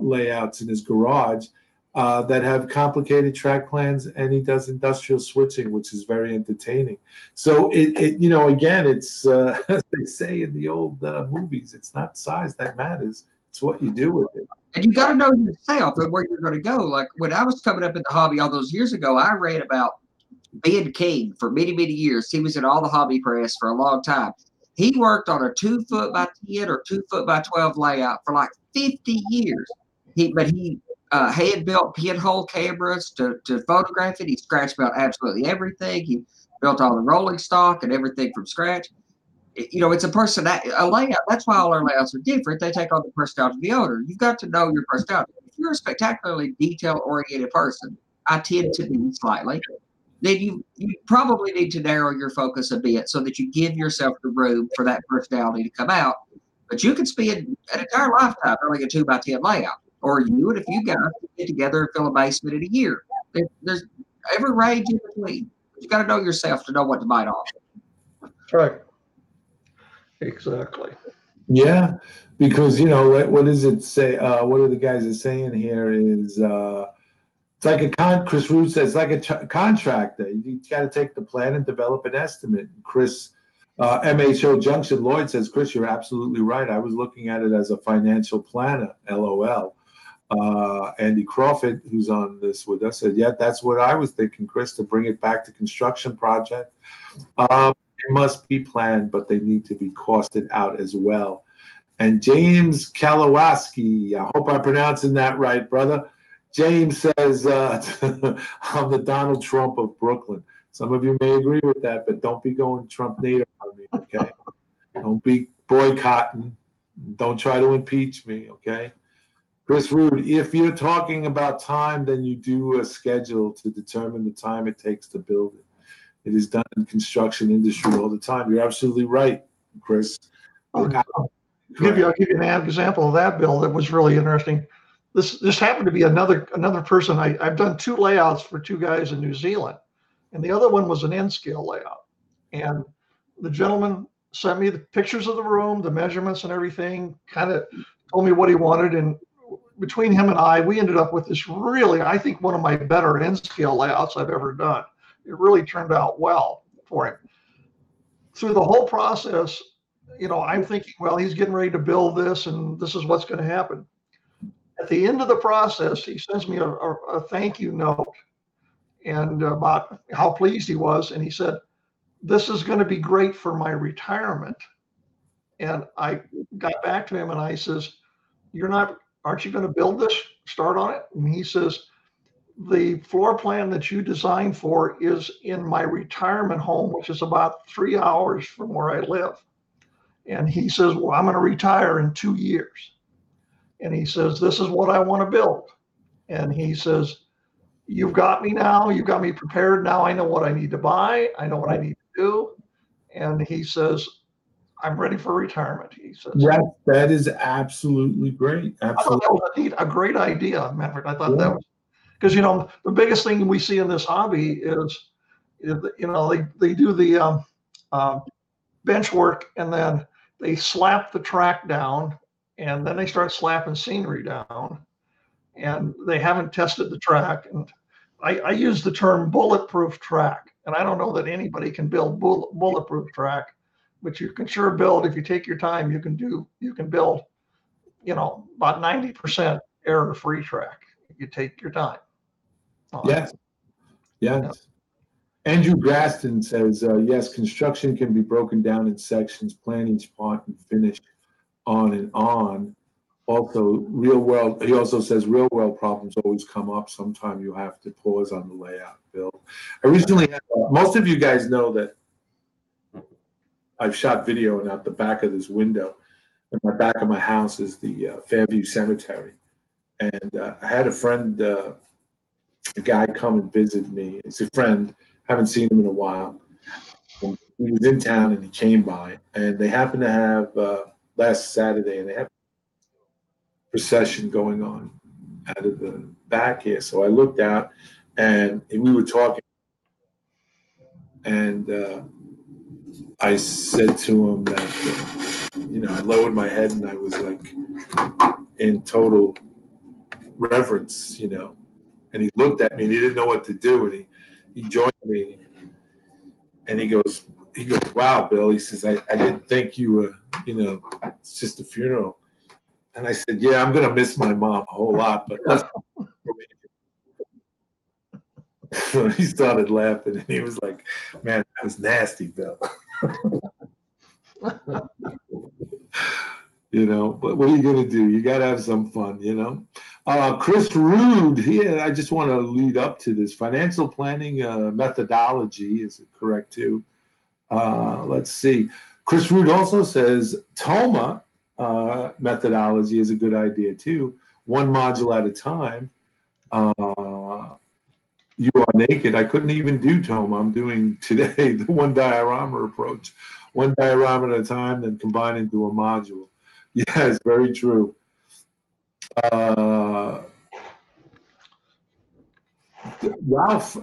layouts in his garage. that have complicated track plans, and he does industrial switching, which is very entertaining. So again, it's as they say in the old movies, it's not size that matters; it's what you do with it. And you got to know yourself and where you're going to go. Like when I was coming up in the hobby all those years ago, I read about Ben King for many, many years. He was in all the hobby press for a long time. He worked on a 2 foot by 10 or 2 foot by 12 layout for like 50 years. He had built pinhole cameras to photograph it. He scratched about absolutely everything. He built all the rolling stock and everything from scratch. It's a layout. That's why all our layouts are different. They take on the personality of the owner. You've got to know your personality. If you're a spectacularly detail-oriented person, I tend to be slightly, then you probably need to narrow your focus a bit so that you give yourself the room for that personality to come out. But you can spend an entire lifetime building a 2 by 10 layout, or you and a few guys get together and fill a basement in a year. There's every range in between. You got to know yourself to know what to bite off. That's right. Exactly. Yeah, because what does it say? What are the guys are saying here is it's like Chris Root says, like a contractor. You got to take the plan and develop an estimate. Chris, MHO Junction Lloyd says, Chris, you're absolutely right. I was looking at it as a financial planner, LOL. Andy Crawford, who's on this with us, said, yeah, that's what I was thinking, Chris, to bring it back to construction project. They must be planned, but they need to be costed out as well. And James Kalawaski, I hope I'm pronouncing that right, brother. James says, I'm the Donald Trump of Brooklyn. Some of you may agree with that, but don't be going Trump native on me, okay? Don't be boycotting. Don't try to impeach me, okay? Chris Rood, if you're talking about time, then you do a schedule to determine the time it takes to build it. It is done in construction industry all the time. You're absolutely right, Chris. I'll give you an example of that, Bill. That was really interesting. This happened to be another person. I've done 2 layouts for 2 guys in New Zealand, and the other one was an N-scale layout. And the gentleman sent me the pictures of the room, the measurements and everything, kind of told me what he wanted. And between him and I, we ended up with this really, I think, one of my better N-scale layouts I've ever done. It really turned out well for him. Through the whole process, I'm thinking, well, he's getting ready to build this, and this is what's going to happen. At the end of the process, he sends me a thank you note and about how pleased he was. And he said, this is going to be great for my retirement. And I got back to him and I says, aren't you going to build this, start on it? And he says, the floor plan that you designed for is in my retirement home, which is about 3 hours from where I live. And he says, well, I'm going to retire in 2 years. And he says, this is what I want to build. And he says, you've got me now. You've got me prepared. Now I know what I need to buy. I know what I need to do. And he says, I'm ready for retirement. He says, that is absolutely great. Absolutely. I thought that was a great idea, Maverick. I thought that was, because the biggest thing we see in this hobby is they do the bench work and then they slap the track down and then they start slapping scenery down and they haven't tested the track. And I use the term bulletproof track, and I don't know that anybody can build bulletproof track, but you can sure build, if you take your time, you can build about 90% error-free track if you take your time. Yes. Andrew Graston says, yes, construction can be broken down in sections, plan each part and finish on and on. Also, he also says real world problems always come up. Sometimes you have to pause on the layout, Bill. I recently had, most of you guys know that I've shot video and out the back of this window. In the back of my house is the Fairview Cemetery. And I had a friend, a guy come and visit me. It's a friend, haven't seen him in a while. And he was in town and he came by. And they happened to have, last Saturday, and they had a procession going on out of the back here. So I looked out and we were talking. And I said to him that, I lowered my head and I was like in total reverence, And he looked at me and he didn't know what to do. And he joined me and he goes, wow, Bill. He says, I didn't think you were, it's just a funeral. And I said, yeah, I'm going to miss my mom a whole lot, but let's. So he started laughing and he was like, man, that was nasty, Bill. But what are you going to do? You got to have some fun, Chris Rude here. I just want to lead up to this. Financial planning methodology, is it correct too? Let's see. Chris Rude also says TOMA methodology is a good idea too. One module at a time. You are naked. I couldn't even do TOMA. I'm doing today the one diorama approach. One diorama at a time, then combine into a module. Yes, very true. Ralph,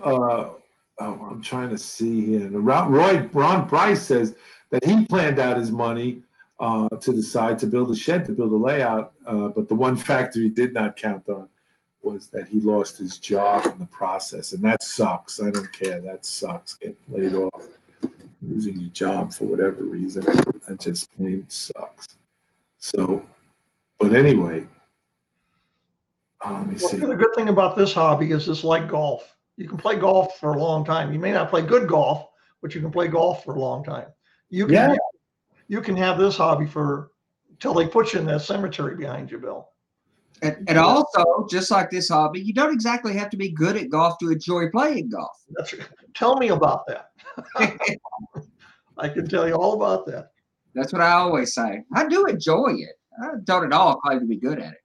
I'm trying to see here. Ron Price says that he planned out his money to the side to build a shed, to build a layout, but the one factor he did not count on was that he lost his job in the process, and that sucks. I don't care. That sucks. Getting laid off, losing your job for whatever reason, that just plain sucks. So, but anyway, let me see. The good thing about this hobby is it's like golf. You can play golf for a long time. You may not play good golf, but you can play golf for a long time. You can have this hobby till they put you in that cemetery behind you, Bill. And also, just like this hobby, you don't exactly have to be good at golf to enjoy playing golf. Tell me about that. I can tell you all about that. That's what I always say. I do enjoy it. I don't at all claim to be good at it.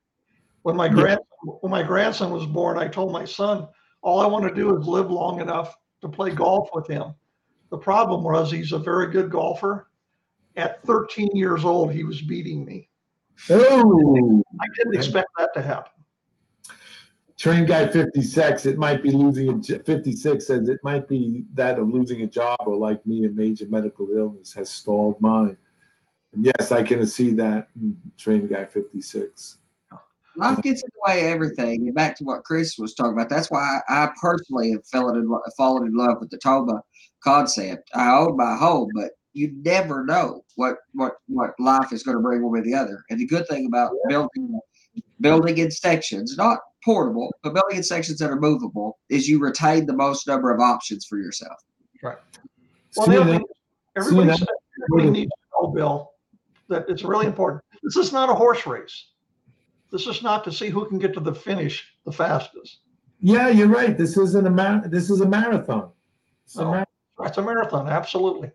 When my grandson was born, I told my son, all I want to do is live long enough to play golf with him. The problem was he's a very good golfer. At 13 years old, he was beating me. Oh, I didn't expect that to happen. Train guy 56, it might be losing 56 says it might be that of losing a job, or like me, a major medical illness has stalled mine. And yes, I can see that. Train guy 56. Life gets in the way of everything. And back to what Chris was talking about, that's why I personally have fallen in love with the TOMA concept. I own my home, but you never know what life is going to bring one way or the other. And the good thing about building in sections, not portable, but building in sections that are movable, is you retain the most number of options for yourself. Right. Well, everybody needs to know, Bill, that it's really important. This is not a horse race. This is not to see who can get to the finish the fastest. Yeah, you're right. This isn't this is a marathon. It's a marathon, absolutely.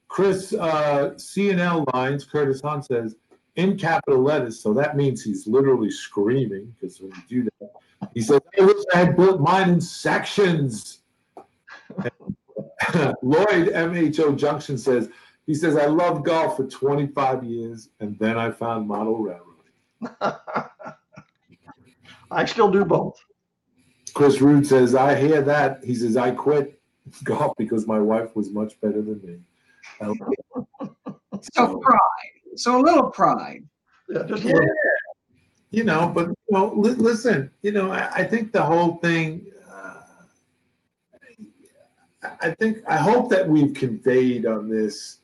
Chris, CNL lines, Curtis Hunt says, in capital letters, so that means he's literally screaming, because when you do that, he says, I wish I had built mine in sections. Lloyd, MHO Junction says, I loved golf for 25 years, and then I found model railroading. I still do both. Chris Rude says, I hear that. He says, I quit golf because my wife was much better than me. So pride. So a little pride. Yeah, just a little. But listen, I think the whole thing, I hope that we've conveyed on this,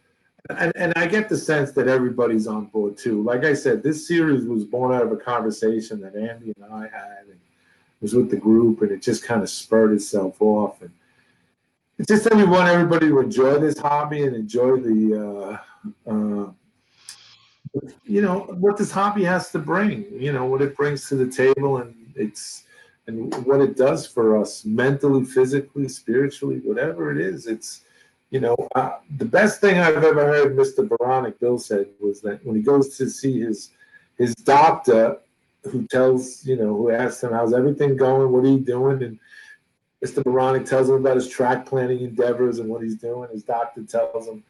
and I get the sense that everybody's on board too. Like I said, this series was born out of a conversation that Andy and I had, and was with the group, and it just kind of spurred itself off. And it's just that we want everybody to enjoy this hobby and enjoy the, what this hobby has to bring, what it brings to the table, and what it does for us mentally, physically, spiritually, whatever it is. It's, the best thing I've ever heard Mr. Baronic, Bill said, was that when he goes to see his doctor, who asks him, how's everything going? What are you doing? And Mr. Baronic tells him about his track planning endeavors and what he's doing. His doctor tells him,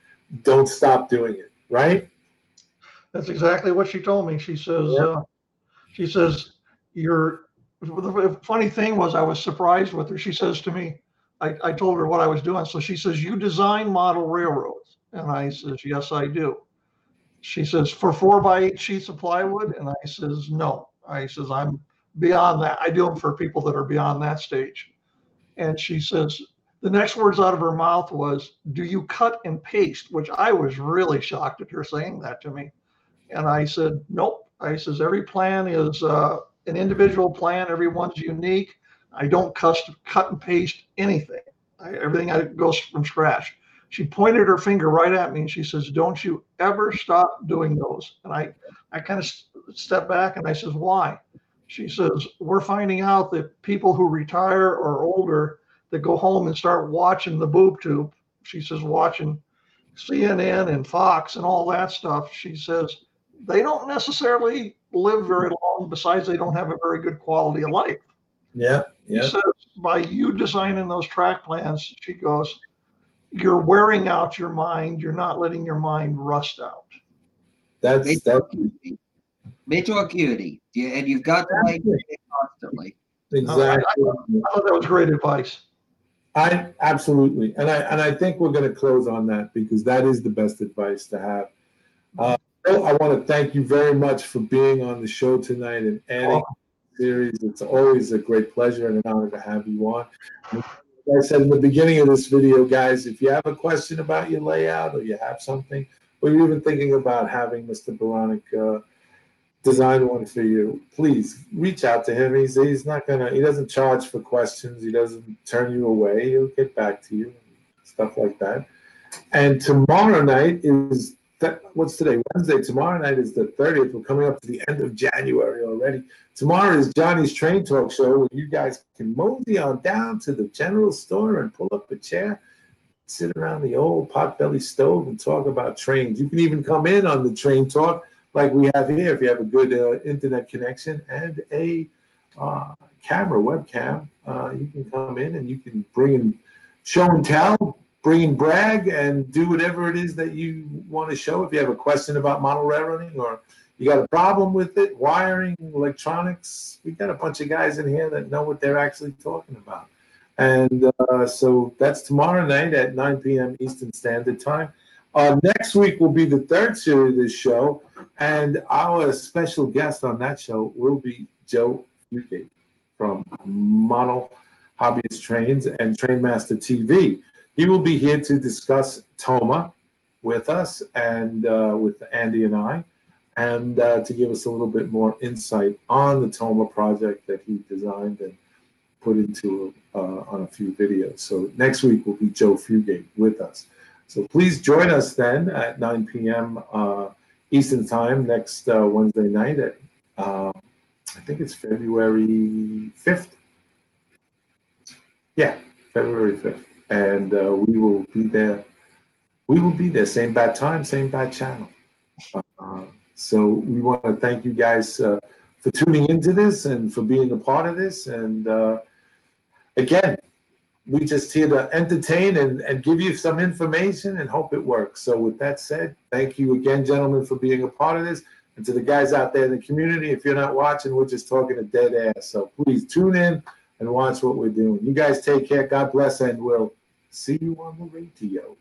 don't stop doing it, right? That's exactly what she told me. She says, the funny thing was, I was surprised with her. She says to me, I told her what I was doing. So she says, you design model railroads. And I says, yes, I do. She says, for 4x8 sheets of plywood? And I says, no. I says, I'm beyond that. I do them for people that are beyond that stage. And she says, the next words out of her mouth was, do you cut and paste? Which I was really shocked at her saying that to me. And I said, nope. I says, every plan is an individual plan. Everyone's unique. I don't cut and paste anything. Everything goes from scratch. She pointed her finger right at me and she says, don't you ever stop doing those. And I kind of stepped back and I says, why? She says, we're finding out that people who retire or older that go home and start watching the boob tube, she says, watching CNN and Fox and all that stuff, she says, they don't necessarily live very long. Besides, they don't have a very good quality of life. Yeah. She says, by you designing those track plans, she goes, you're wearing out your mind. You're not letting your mind rust out. That's Mental acuity. Yeah, and you've got to maintain it constantly. exactly. I thought that was great advice. I absolutely, and I think we're going to close on that because that is the best advice to have. Bill, I want to thank you very much for being on the show tonight and adding the series. It's always a great pleasure and an honor to have you on. Like I said in the beginning of this video, guys, if you have a question about your layout or you have something, or you're even thinking about having Mr. Baranek design one for you, please reach out to him. He's not gonna, he doesn't charge for questions. He doesn't turn you away. He'll get back to you, stuff like that. And tomorrow night is what's today? Wednesday. Tomorrow night is the 30th. We're coming up to the end of January already. Tomorrow is Johnny's Train Talk Show, where you guys can mosey on down to the general store and pull up a chair, sit around the old potbelly stove and talk about trains. You can even come in on the train talk like we have here if you have a good internet connection and a webcam. You can come in and you can bring in show and tell, bring in brag, and do whatever it is that you want to show. If you have a question about model railroading or you got a problem with it, wiring, electronics, we got a bunch of guys in here that know what they're actually talking about. And so that's tomorrow night at 9 p.m. Eastern Standard Time. Next week will be the third series of this show, and our special guest on that show will be Joe Fugate from Model Hobbyist Trains and Trainmaster TV. He will be here to discuss Toma with us and with Andy and I, and to give us a little bit more insight on the Toma project that he designed and put into on a few videos. So next week will be Joe Fugate with us. So please join us then at 9 p.m. Eastern Time next Wednesday night at, I think it's February 5th. Yeah, February 5th. And we will be there. We will be there, same bad time, same bad channel. So we want to thank you guys for tuning into this and for being a part of this. And again, we just here to entertain and give you some information and hope it works. So with that said, thank you again, gentlemen, for being a part of this. And to the guys out there in the community, if you're not watching, we're just talking a dead ass. So please tune in and watch what we're doing. You guys take care. God bless, and we'll see you on the radio.